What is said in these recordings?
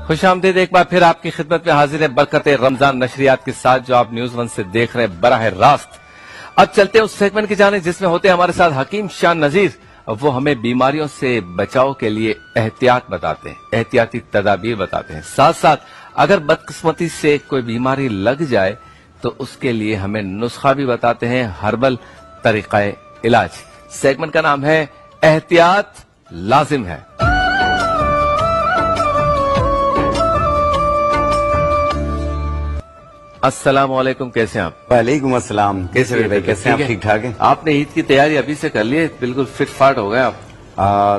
खुशामदीद एक बार फिर आपकी खिदमत में हाजिर है बरकत रमजान नशरियात के साथ जो आप न्यूज 1 से देख रहे हैं बराह रास्त। अब चलते हैं उस सेगमेंट की जाने जिसमें होते हैं हमारे साथ हकीम शाह नजीर। वो हमें बीमारियों से बचाव के लिए एहतियात बताते हैं, एहतियाती तदाबीर बताते हैं। साथ साथ अगर बदकिस्मती से कोई बीमारी लग जाए तो उसके लिए हमें नुस्खा भी बताते हैं, हर्बल तरीका इलाज। सेगमेंट का नाम है एहतियात लाजिम है। अस्सलाम वालेकुम, कैसे हैं आप? वालेकुम अस्सलाम। कैसे भाई, कैसे हैं आप? ठीक ठाक हैं? आपने ईद की तैयारी अभी से कर ली है, बिल्कुल फिट फाट हो गए आप।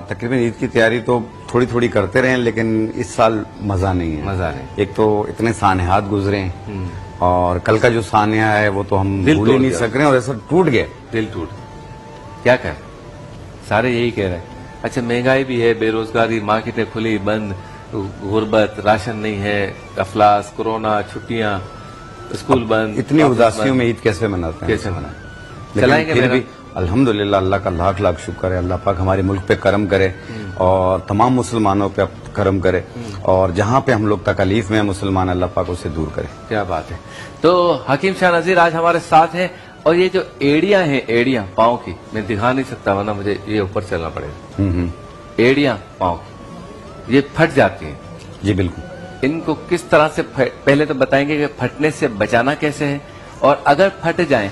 तकरीबन ईद की तैयारी तो थोड़ी थोड़ी करते रहे, लेकिन इस साल मजा नहीं है। मजा नहीं। एक तो इतने सानहात गुजरे हैं और कल का जो सानिया है वो तो हम भूल ही नहीं सक रहे हैं और ऐसा टूट गया, दिल टूट। क्या करें, सारे यही कह रहे हैं। अच्छा, महंगाई भी है, बेरोजगारी, मार्केटें खुली बंद, गुर्बत, राशन नहीं है, अफलास, कोरोना, छुट्टियां, स्कूल बंद। इतनी उदासियों में ईद कैसे मनाते हैं? कैसे मना चलाएंगे? फिर भी अल्हम्दुलिल्लाह, अल्लाह का लाख लाख शुक्र है। अल्लाह पाक हमारे मुल्क पे करम करे और तमाम मुसलमानों पे करम करे और जहाँ पे हम लोग तकलीफ में है मुसलमान, अल्लाह पाक उसे दूर करे। क्या बात है। तो हकीम शाह नजीर आज हमारे साथ हैं और ये जो एड़ियां हैं, एड़ियां पाँव की, मैं दिखा नहीं सकता वरना मुझे ये ऊपर चलना पड़ेगा। एड़ियां पाँव की ये फट जाती हैं। जी बिल्कुल। इनको किस तरह से पहले तो बताएंगे कि फटने से बचाना कैसे है, और अगर फट जाएं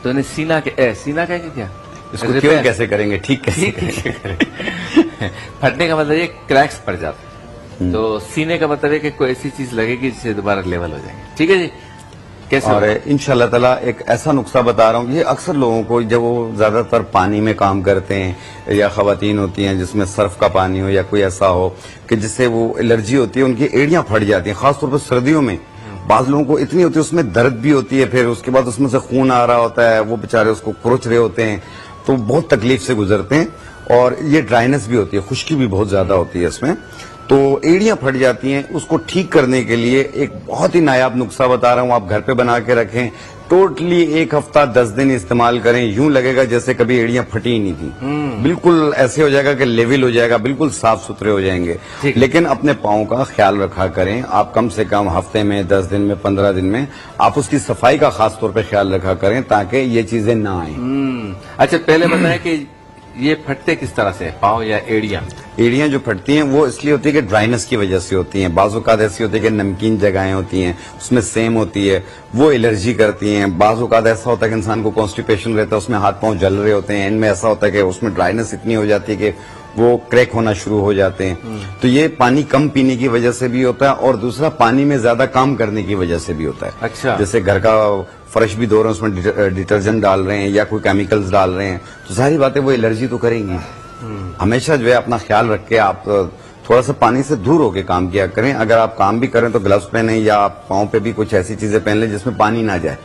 तो इन्हें सीना कहेंगे क्या, इसको क्यों कैसे करेंगे, ठीक कैसे करेंगे? फटने का मतलब ये क्रैक्स पड़ जाते हैं, तो सीने का मतलब है कि कोई ऐसी चीज लगेगी जिससे दोबारा लेवल हो जाएंगे। ठीक है जी, कैसे? और इंशाल्लाह ताला एक ऐसा नुस्खा बता रहा हूँ, ये अक्सर लोगों को जब वो ज्यादातर पानी में काम करते हैं या खवातीन होती हैं जिसमें सर्फ का पानी हो या कोई ऐसा हो कि जिससे वो एलर्जी होती है, उनकी एड़ियां फट जाती हैं। खासतौर पर सर्दियों में बाज लोगों को इतनी होती है, उसमें दर्द भी होती है, फिर उसके बाद उसमें से खून आ रहा होता है, वो बेचारे उसको कुरच रहे होते हैं, तो बहुत तकलीफ से गुजरते हैं। और ये ड्राइनेस भी होती है, खुश्की भी बहुत ज्यादा होती है इसमें, तो एड़ियां फट जाती हैं। उसको ठीक करने के लिए एक बहुत ही नायाब नुस्खा बता रहा हूं, आप घर पे बना के रखें। टोटली 1 हफ्ता 10 दिन इस्तेमाल करें, यूं लगेगा जैसे कभी एड़ियां फटी ही नहीं थी। बिल्कुल ऐसे हो जाएगा कि लेवल हो जाएगा, बिल्कुल साफ सुथरे हो जाएंगे। लेकिन अपने पाँव का ख्याल रखा करें आप, कम से कम हफ्ते में, 10 दिन में, 15 दिन में आप उसकी सफाई का खास तौर पर ख्याल रखा करें ताकि ये चीजें ना आए। अच्छा, पहले बताएं कि ये फटते किस तरह से, पाँव या एड़ियां? एड़ियां जो फटती हैं वो इसलिए होती है कि ड्राइनेस की वजह से होती हैं। बाज़ औक़ात ऐसी होती है कि नमकीन जगहें होती हैं, उसमें सेम होती है, वो एलर्जी करती हैं। बाज़ औक़ात ऐसा होता है कि इंसान को कॉन्स्टिपेशन रहता है, उसमें हाथ पांव जल रहे होते हैं। इनमें ऐसा होता है कि उसमें ड्राइनेस इतनी हो जाती है कि वो क्रैक होना शुरू हो जाते हैं। तो ये पानी कम पीने की वजह से भी होता है और दूसरा पानी में ज्यादा काम करने की वजह से भी होता है। अच्छा। जैसे घर का फर्श भी धो रहे हैं, उसमें डिटर्जेंट डाल रहे हैं या कोई केमिकल्स डाल रहे हैं, तो सारी बातें वो एलर्जी तो करेंगी। हमेशा जो है अपना ख्याल रख के आप थोड़ा सा पानी से दूर होकर काम किया करें। अगर आप काम भी करें तो ग्लव्स पहने या आप पाँव पे भी कुछ ऐसी चीजें पहन लें जिसमें पानी ना जाए।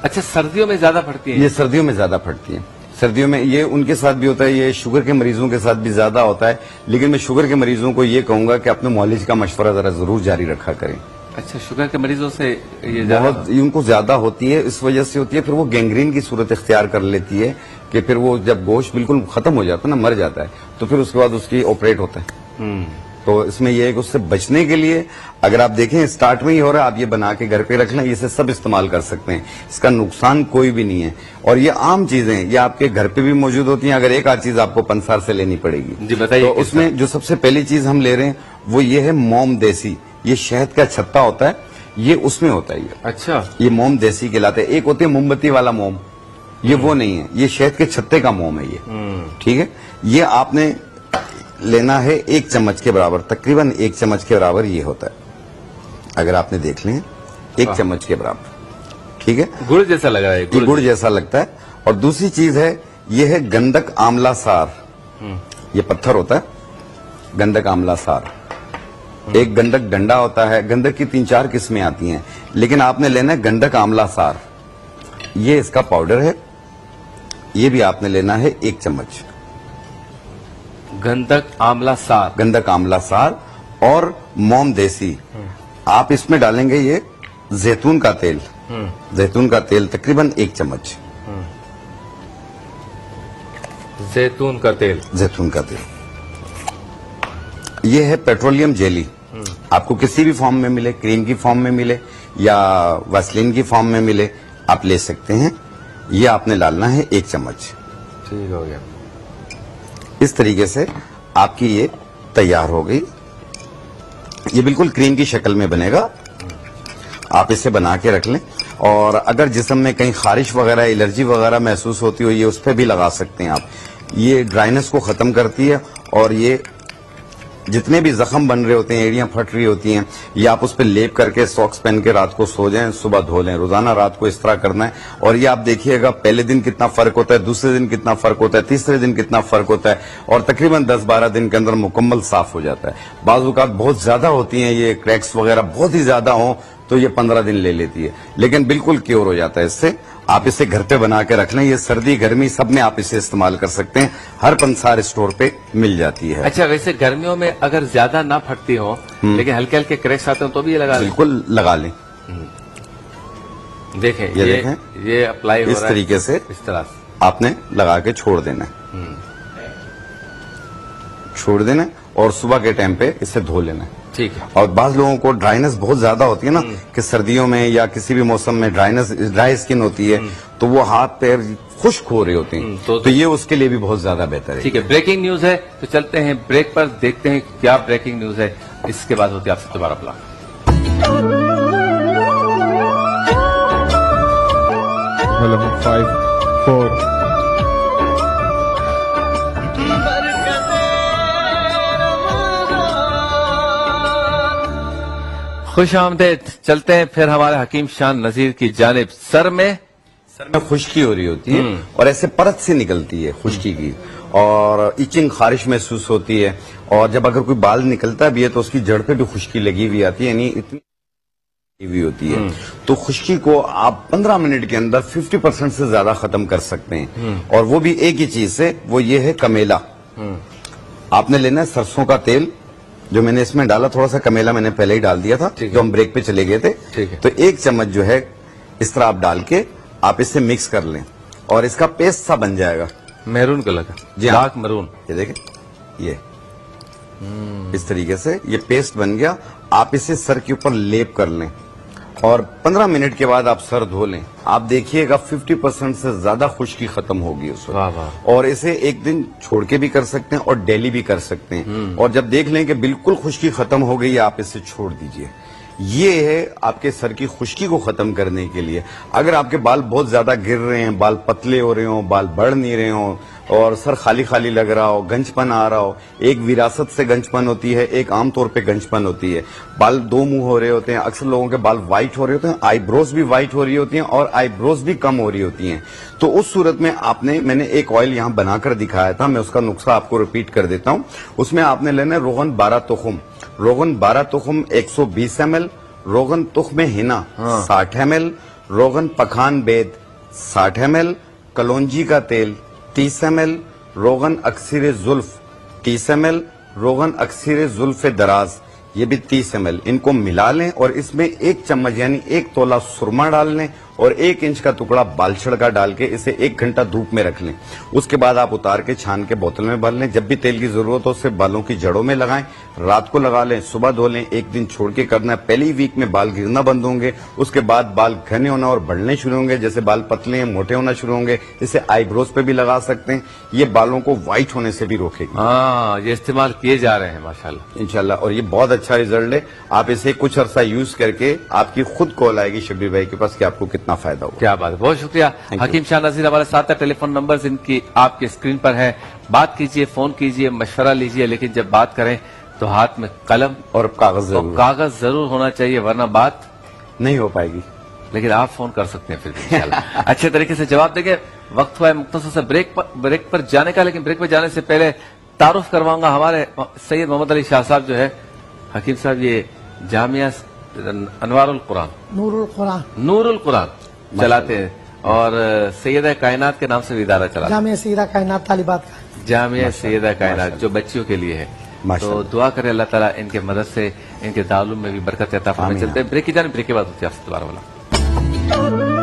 अच्छा, सर्दियों में ज्यादा फटती है? ये सर्दियों में ज्यादा फटती है। सर्दियों में ये उनके साथ भी होता है, ये शुगर के मरीजों के साथ भी ज्यादा होता है। लेकिन मैं शुगर के मरीजों को ये कहूंगा कि अपने मौलिज का मशवरा जरा जरूर जारी रखा करें। अच्छा, शुगर के मरीजों से ये बहुत उनको ज्यादा होती है, इस वजह से होती है। फिर वो गैंग्रीन की सूरत इख्तियार कर लेती है कि फिर वो जब गोश्त बिल्कुल खत्म हो जाता है ना, मर जाता है, तो फिर उसके बाद उसकी ऑपरेट होता है। तो इसमें यह है कि उससे बचने के लिए अगर आप देखें स्टार्ट में ही हो रहा है, आप ये बना के घर पे रख लें, इसे सब इस्तेमाल कर सकते हैं, इसका नुकसान कोई भी नहीं है। और ये आम चीजें ये आपके घर पे भी मौजूद होती हैं। अगर एक आध चीज आपको पंसार से लेनी पड़ेगी जी बताइए। तो उसमें जो सबसे पहली चीज हम ले रहे हैं वो ये है मोम देसी। ये शहद का छत्ता होता है, ये उसमें होता है ये। अच्छा, ये मोम देसी कहलाते हैं। एक होती है मोमबत्ती वाला मोम, ये वो नहीं है, ये शहद के छत्ते का मोम है ये। ठीक है, ये आपने लेना है 1 चम्मच के बराबर, तकरीबन 1 चम्मच के बराबर ये होता है। अगर आपने देख लें 1 चम्मच के बराबर, ठीक है, गुड़ जैसा लग रहा है, गुड़ जैसा लगता है। और दूसरी चीज है ये है गंधक आंवला सार। ये पत्थर होता है गंधक आंवला सार। एक गंधक डंडा होता है, गंधक की 3-4 किस्में आती हैं, लेकिन आपने लेना है गंधक आंवला सार। ये इसका पाउडर है, ये भी आपने लेना है 1 चम्मच। गंधक आंवला सार, गंधक आंवला सार और मोम देसी। आप इसमें डालेंगे ये जैतून का तेल, जैतून का तेल तकरीबन 1 चम्मच। जैतून का तेल, जैतून का तेल। ये है पेट्रोलियम जेली, आपको किसी भी फॉर्म में मिले, क्रीम की फॉर्म में मिले या वैसलीन की फॉर्म में मिले, आप ले सकते हैं। ये आपने डालना है 1 चम्मच। ठीक हो गया। इस तरीके से आपकी ये तैयार हो गई। ये बिल्कुल क्रीम की शक्ल में बनेगा। आप इसे बना के रख लें, और अगर जिस्म में कहीं खारिश वगैरह, एलर्जी वगैरह महसूस होती हो, ये उस पर भी लगा सकते हैं आप। ये ड्राइनेस को खत्म करती है, और ये जितने भी जख्म बन रहे होते हैं, एड़ियां फट रही होती हैं, ये आप उस पर लेप करके सॉक्स पहन के रात को सो जाएं, सुबह धो लें। रोजाना रात को इस तरह करना है, और ये आप देखिएगा पहले दिन कितना फर्क होता है, दूसरे दिन कितना फर्क होता है, तीसरे दिन कितना फर्क होता है, और तकरीबन 10-12 दिन के अंदर मुकम्मल साफ हो जाता है। बाज़ औक़ात बहुत ज्यादा होती हैं, ये क्रैक्स वगैरह बहुत ही ज्यादा हों तो ये 15 दिन ले लेती है, लेकिन बिल्कुल क्योर हो जाता है इससे। आप इसे घर पे बना के रख लें। ये सर्दी गर्मी सब में आप इसे इस्तेमाल कर सकते हैं। हर पंसार स्टोर पे मिल जाती है। अच्छा, वैसे गर्मियों में अगर ज्यादा ना फटती हो लेकिन हल्के हल्के क्रैक्स आते हो तो भी ये लगा लें? बिल्कुल लगा लें। देखें, ये देखें, ये अप्लाई हो रहा है इस तरीके से। इस तरह से आपने लगा के छोड़ देना है, छोड़ देना है, और सुबह के टाइम पे इसे धो लेना है। ठीक है। और बाज लोगों को ड्राइनेस बहुत ज्यादा होती है ना, कि सर्दियों में या किसी भी मौसम में ड्राई स्किन होती है, तो वो हाथ पैर खुश्क हो रहे होते हैं, तो ये उसके लिए भी बहुत ज्यादा बेहतर है। ठीक है, ब्रेकिंग न्यूज है तो चलते हैं ब्रेक पर, देखते हैं क्या ब्रेकिंग न्यूज है। इसके बाद होती है आपसे दोबारा बुला। हेलो 5 4 खुश आमदेद। चलते हैं फिर हमारे हकीम शान नजीर की जानिब। सर में खुश्की हो रही होती है, और ऐसे परत से निकलती है खुश्की की, और इचिंग खारिश महसूस होती है, और जब अगर कोई बाल निकलता भी है तो उसकी जड़ पे भी खुश्की लगी हुई आती है, यानी इतनी हुई होती है। तो खुश्की को आप 15 मिनट के अंदर 50% से ज्यादा खत्म कर सकते हैं, और वो भी एक ही चीज से, वो ये है कमेला। आपने लेना है सरसों का तेल, जो मैंने इसमें डाला, थोड़ा सा कमेला मैंने पहले ही डाल दिया था, जो हम ब्रेक पे चले गए थे। ठीक है। तो 1 चम्मच जो है इस तरह आप डाल के आप इसे मिक्स कर लें, और इसका पेस्ट सा बन जाएगा मैरून कलर का। जी हाँ। Dark maroon. ये देखें, ये इस तरीके से ये पेस्ट बन गया। आप इसे सर के ऊपर लेप कर लें, और 15 मिनट के बाद आप सर धो लें। आप देखिएगा 50% से ज्यादा खुश्की खत्म होगी उस वाह वक्त। वाह। और इसे एक दिन छोड़ के भी कर सकते हैं, और डेली भी कर सकते हैं। और जब देख लें कि बिल्कुल खुश्की खत्म हो गई, आप इसे छोड़ दीजिए। ये है आपके सर की खुश्की को खत्म करने के लिए। अगर आपके बाल बहुत ज्यादा गिर रहे हैं, बाल पतले हो रहे हो, बाल बढ़ नहीं रहे हो, और सर खाली खाली लग रहा हो, गंजपन आ रहा हो, एक विरासत से गंजपन होती है, एक आमतौर पे गंजपन होती है। बाल 2 मुंह हो रहे होते हैं, अक्सर लोगों के बाल व्हाइट हो रहे होते हैं, आईब्रोज भी व्हाइट हो रही होती हैं, और आईब्रोज भी कम हो रही होती हैं। तो उस सूरत में मैंने एक ऑयल यहाँ बनाकर दिखाया था, मैं उसका नुस्खा आपको रिपीट कर देता हूँ। उसमें आपने लेना है रोगन 12 तुखम, रोगन 12 तुखम 120 ml, रोगन तुख्म हिना 60 ml, रोगन पखान बेद 60 ml, कलौंजी का तेल 30 ml, रोगन अक्सीर जुल्फ 30 ml, रोगन अक्सीर जुल्फ दराज ये भी 30 ml। इनको मिला लें, और इसमें 1 चम्मच यानी 1 तोला सुरमा डाल लें, और 1 इंच का टुकड़ा बालछड़ का डाल के इसे 1 घंटा धूप में रख लें। उसके बाद आप उतार के छान के बोतल में भर लें। जब भी तेल की जरूरत हो उससे बालों की जड़ों में लगाएं, रात को लगा लें, सुबह धो लें। 1 दिन छोड़ के करना है। पहली वीक में बाल गिरना बंद होंगे, उसके बाद बाल घने होना और बढ़ने शुरू होंगे। जैसे बाल पतले हैं, मोटे होना शुरू होंगे। इसे आईब्रोज पे भी लगा सकते हैं। ये बालों को व्हाइट होने से भी रोकेगी। हाँ, ये इस्तेमाल किए जा रहे हैं माशाल्लाह, इंशाल्लाह। और ये बहुत अच्छा रिजल्ट है। आप इसे कुछ अरसा यूज करके आपकी खुद कॉल आएगी शब्बीर भाई के पास कि आपको कितना फायदा होगा। क्या बात है, बहुत शुक्रिया। हकीम शाह नजीर हमारे साथ है। टेलीफोन नंबर इनकी आपके स्क्रीन पर है। बात कीजिए, फोन कीजिए, मशवरा लीजिए, लेकिन जब बात करें तो हाथ में कलम और कागज जरूर होना चाहिए, वरना बात नहीं हो पाएगी। लेकिन आप फोन कर सकते हैं फिर भी इंशाल्लाह अच्छे तरीके से जवाब देंगे। वक्त हुआ है मुख्तसर से ब्रेक पर जाने का, लेकिन ब्रेक पर जाने से पहले तारुफ करवाऊंगा हमारे सैयद मोहम्मद अली शाह साहब जो है। हकीम साहब, ये जामिया अनवारुल कुरान, नूरुल कुरान चलाते हैं, और सैयदा कायनात के नाम से भी इदारा चलाते हैं। जामिया सैयदा कायनात तालिबात का, जामिया सैयदा कायनात, जो बच्चियों के लिए है। तो दुआ करें अल्लाह ताला इनके मदद से इनके ताल्लुम में भी बरकत अता फरमाए। चलते हैं ब्रेक की जाने, ब्रेक के बाद होती है आपसे दोबारा वाला।